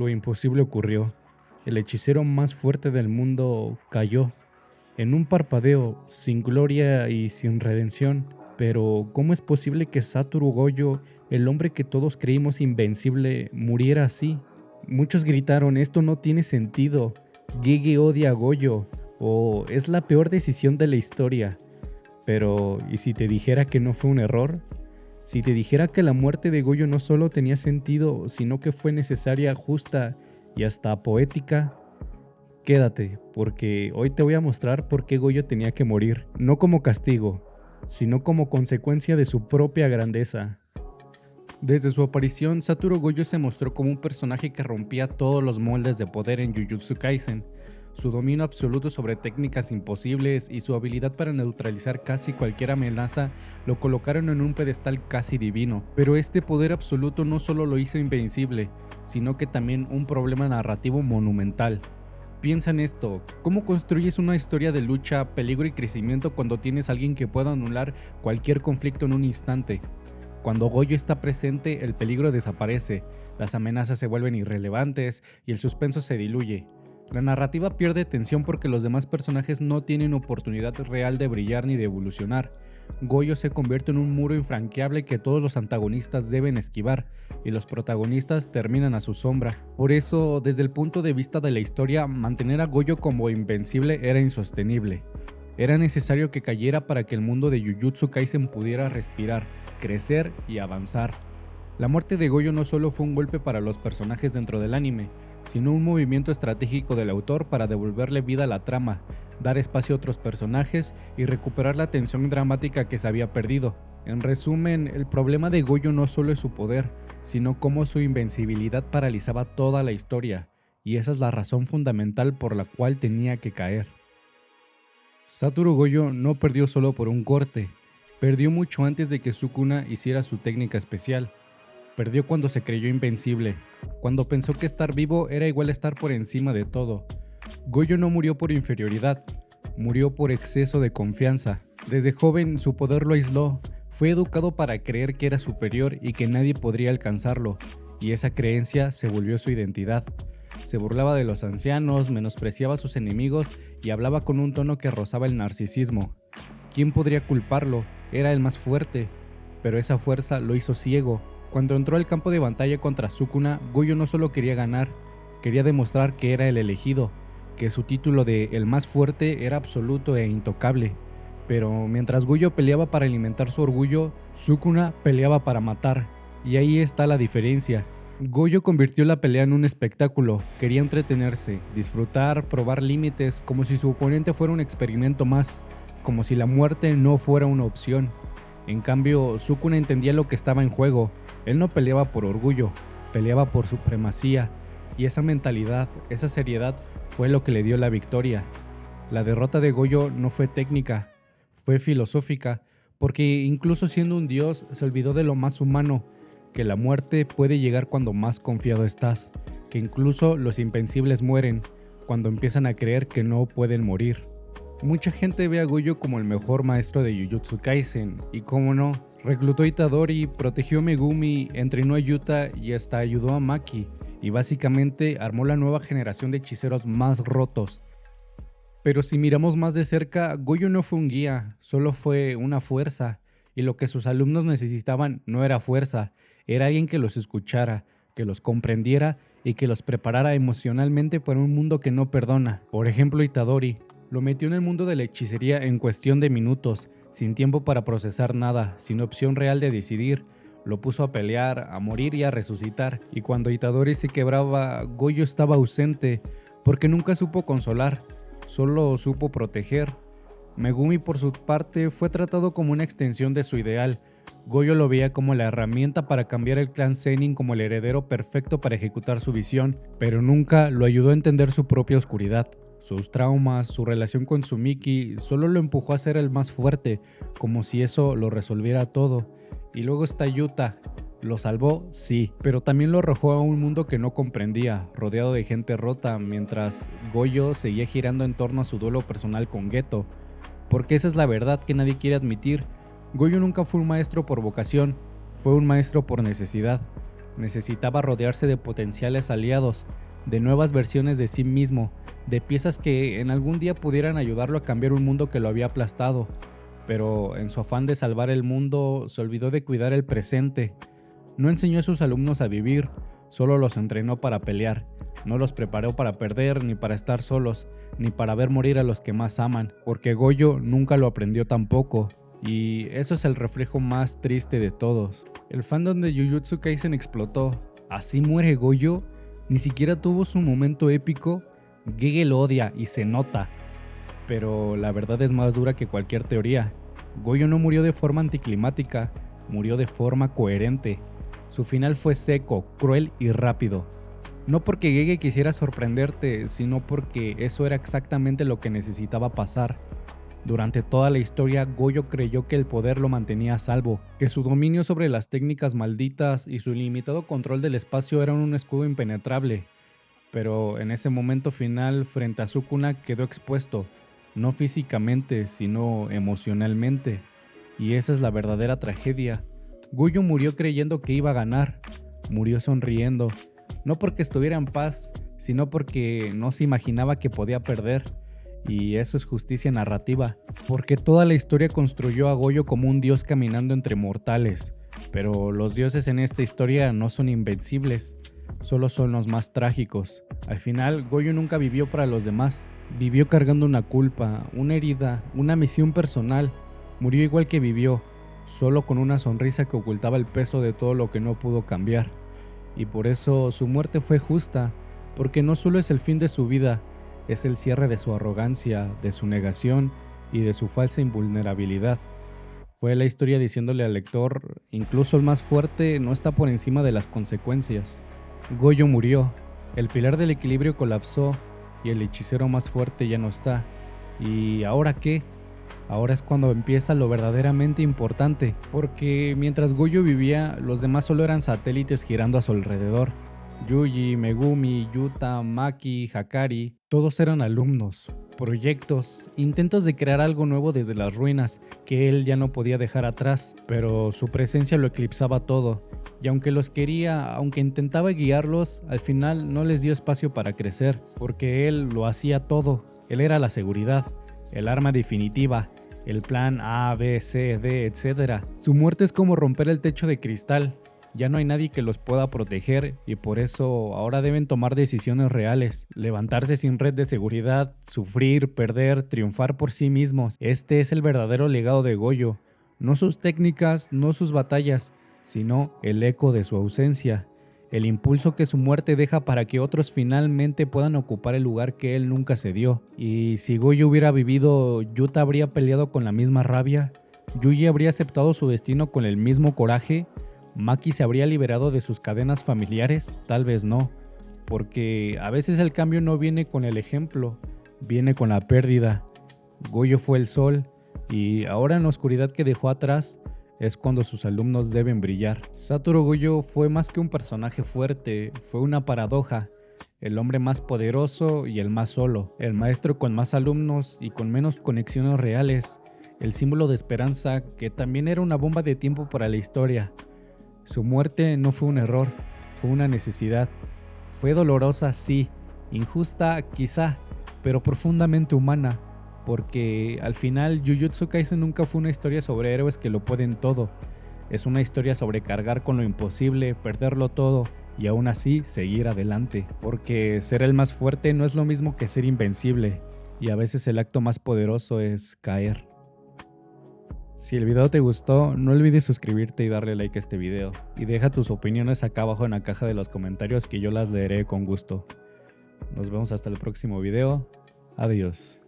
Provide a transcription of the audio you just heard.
Lo imposible ocurrió. El hechicero más fuerte del mundo cayó, en un parpadeo, sin gloria y sin redención. Pero, ¿cómo es posible que Satoru Gojo, el hombre que todos creímos invencible, muriera así? Muchos gritaron, esto no tiene sentido, Gege odia a Gojo, o es la peor decisión de la historia. Pero, ¿y si te dijera que no fue un error? Si te dijera que la muerte de Gojo no solo tenía sentido, sino que fue necesaria, justa y hasta poética. Quédate, porque hoy te voy a mostrar por qué Gojo tenía que morir, no como castigo, sino como consecuencia de su propia grandeza. Desde su aparición, Satoru Gojo se mostró como un personaje que rompía todos los moldes de poder en Jujutsu Kaisen. Su dominio absoluto sobre técnicas imposibles y su habilidad para neutralizar casi cualquier amenaza lo colocaron en un pedestal casi divino. Pero este poder absoluto no solo lo hizo invencible, sino que también un problema narrativo monumental. Piensa en esto, ¿cómo construyes una historia de lucha, peligro y crecimiento cuando tienes a alguien que pueda anular cualquier conflicto en un instante? Cuando Gojo está presente, el peligro desaparece, las amenazas se vuelven irrelevantes y el suspenso se diluye. La narrativa pierde tensión porque los demás personajes no tienen oportunidad real de brillar ni de evolucionar. Gojo se convierte en un muro infranqueable que todos los antagonistas deben esquivar, y los protagonistas terminan a su sombra. Por eso, desde el punto de vista de la historia, mantener a Gojo como invencible era insostenible. Era necesario que cayera para que el mundo de Jujutsu Kaisen pudiera respirar, crecer y avanzar. La muerte de Gojo no solo fue un golpe para los personajes dentro del anime, sino un movimiento estratégico del autor para devolverle vida a la trama, dar espacio a otros personajes y recuperar la tensión dramática que se había perdido. En resumen, el problema de Gojo no solo es su poder, sino cómo su invencibilidad paralizaba toda la historia, y esa es la razón fundamental por la cual tenía que caer. Satoru Gojo no perdió solo por un corte, perdió mucho antes de que Sukuna hiciera su técnica especial. Perdió cuando se creyó invencible, cuando pensó que estar vivo era igual a estar por encima de todo. Gojo no murió por inferioridad, murió por exceso de confianza. Desde joven su poder lo aisló, fue educado para creer que era superior y que nadie podría alcanzarlo, y esa creencia se volvió su identidad. Se burlaba de los ancianos, menospreciaba a sus enemigos y hablaba con un tono que rozaba el narcisismo. ¿Quién podría culparlo? Era el más fuerte, pero esa fuerza lo hizo ciego. Cuando entró al campo de batalla contra Sukuna, Gojo no solo quería ganar, quería demostrar que era el elegido, que su título de el más fuerte era absoluto e intocable. Pero mientras Gojo peleaba para alimentar su orgullo, Sukuna peleaba para matar, y ahí está la diferencia. Gojo convirtió la pelea en un espectáculo, quería entretenerse, disfrutar, probar límites, como si su oponente fuera un experimento más, como si la muerte no fuera una opción. En cambio, Sukuna entendía lo que estaba en juego. Él no peleaba por orgullo, peleaba por supremacía, y esa mentalidad, esa seriedad fue lo que le dio la victoria. La derrota de Gojo no fue técnica, fue filosófica, porque incluso siendo un dios se olvidó de lo más humano, que la muerte puede llegar cuando más confiado estás, que incluso los invencibles mueren cuando empiezan a creer que no pueden morir. Mucha gente ve a Gojo como el mejor maestro de Jujutsu Kaisen, y cómo no, reclutó a Itadori, protegió a Megumi, entrenó a Yuta y hasta ayudó a Maki, y básicamente armó la nueva generación de hechiceros más rotos. Pero si miramos más de cerca, Gojo no fue un guía, solo fue una fuerza, y lo que sus alumnos necesitaban no era fuerza, era alguien que los escuchara, que los comprendiera y que los preparara emocionalmente para un mundo que no perdona. Por ejemplo, Itadori lo metió en el mundo de la hechicería en cuestión de minutos, sin tiempo para procesar nada, sin opción real de decidir. Lo puso a pelear, a morir y a resucitar, y cuando Itadori se quebraba, Gojo estaba ausente, porque nunca supo consolar, solo supo proteger. Megumi, por su parte, fue tratado como una extensión de su ideal. Gojo lo veía como la herramienta para cambiar el clan Zenin como el heredero perfecto para ejecutar su visión, pero nunca lo ayudó a entender su propia oscuridad. Sus traumas, su relación con Tsumiki, solo lo empujó a ser el más fuerte, como si eso lo resolviera todo. Y luego está Yuta. ¿Lo salvó? Sí, pero también lo arrojó a un mundo que no comprendía, rodeado de gente rota, mientras Gojo seguía girando en torno a su duelo personal con Geto. Porque esa es la verdad que nadie quiere admitir. Gojo nunca fue un maestro por vocación, fue un maestro por necesidad. Necesitaba rodearse de potenciales aliados, de nuevas versiones de sí mismo, de piezas que en algún día pudieran ayudarlo a cambiar un mundo que lo había aplastado. Pero en su afán de salvar el mundo, se olvidó de cuidar el presente. No enseñó a sus alumnos a vivir, solo los entrenó para pelear. No los preparó para perder, ni para estar solos, ni para ver morir a los que más aman, porque Gojo nunca lo aprendió tampoco. Y eso es el reflejo más triste de todos. El fandom de Jujutsu Kaisen explotó. ¿Así muere Gojo? Ni siquiera tuvo su momento épico. Gege lo odia y se nota. Pero la verdad es más dura que cualquier teoría. Gojo no murió de forma anticlimática, murió de forma coherente. Su final fue seco, cruel y rápido. No porque Gege quisiera sorprenderte, sino porque eso era exactamente lo que necesitaba pasar. Durante toda la historia, Gojo creyó que el poder lo mantenía a salvo, que su dominio sobre las técnicas malditas y su ilimitado control del espacio eran un escudo impenetrable. Pero en ese momento final, frente a Sukuna, quedó expuesto, no físicamente, sino emocionalmente. Y esa es la verdadera tragedia. Gojo murió creyendo que iba a ganar, murió sonriendo, no porque estuviera en paz, sino porque no se imaginaba que podía perder. Y eso es justicia narrativa, porque toda la historia construyó a Gojo como un dios caminando entre mortales, pero los dioses en esta historia no son invencibles, solo son los más trágicos. Al final, Gojo nunca vivió para los demás, vivió cargando una culpa, una herida, una misión personal, murió igual que vivió, solo con una sonrisa que ocultaba el peso de todo lo que no pudo cambiar. Y por eso su muerte fue justa, porque no solo es el fin de su vida, es el cierre de su arrogancia, de su negación y de su falsa invulnerabilidad. Fue la historia diciéndole al lector, incluso el más fuerte no está por encima de las consecuencias. Gojo murió, el pilar del equilibrio colapsó y el hechicero más fuerte ya no está. ¿Y ahora qué? Ahora es cuando empieza lo verdaderamente importante, porque mientras Gojo vivía, los demás solo eran satélites girando a su alrededor. Yuji, Megumi, Yuta, Maki, Hakari, todos eran alumnos, proyectos, intentos de crear algo nuevo desde las ruinas que él ya no podía dejar atrás, pero su presencia lo eclipsaba todo, y aunque los quería, aunque intentaba guiarlos, al final no les dio espacio para crecer, porque él lo hacía todo, él era la seguridad, el arma definitiva, el plan A, B, C, D, etc. Su muerte es como romper el techo de cristal. Ya no hay nadie que los pueda proteger y por eso ahora deben tomar decisiones reales, levantarse sin red de seguridad, sufrir, perder, triunfar por sí mismos. Este es el verdadero legado de Gojo, no sus técnicas, no sus batallas, sino el eco de su ausencia, el impulso que su muerte deja para que otros finalmente puedan ocupar el lugar que él nunca se dio. Y si Gojo hubiera vivido, Yuta habría peleado con la misma rabia, Yuji habría aceptado su destino con el mismo coraje, ¿Maki se habría liberado de sus cadenas familiares? Tal vez no, porque a veces el cambio no viene con el ejemplo, viene con la pérdida. Gojo fue el sol, y ahora en la oscuridad que dejó atrás es cuando sus alumnos deben brillar. Satoru Gojo fue más que un personaje fuerte, fue una paradoja, el hombre más poderoso y el más solo, el maestro con más alumnos y con menos conexiones reales, el símbolo de esperanza que también era una bomba de tiempo para la historia. Su muerte no fue un error, fue una necesidad. Fue dolorosa, sí, injusta, quizá, pero profundamente humana, porque al final Jujutsu Kaisen nunca fue una historia sobre héroes que lo pueden todo. Es una historia sobre cargar con lo imposible, perderlo todo y aún así seguir adelante, porque ser el más fuerte no es lo mismo que ser invencible, y a veces el acto más poderoso es caer. Si el video te gustó, no olvides suscribirte y darle like a este video, y deja tus opiniones acá abajo en la caja de los comentarios que yo las leeré con gusto. Nos vemos hasta el próximo video, adiós.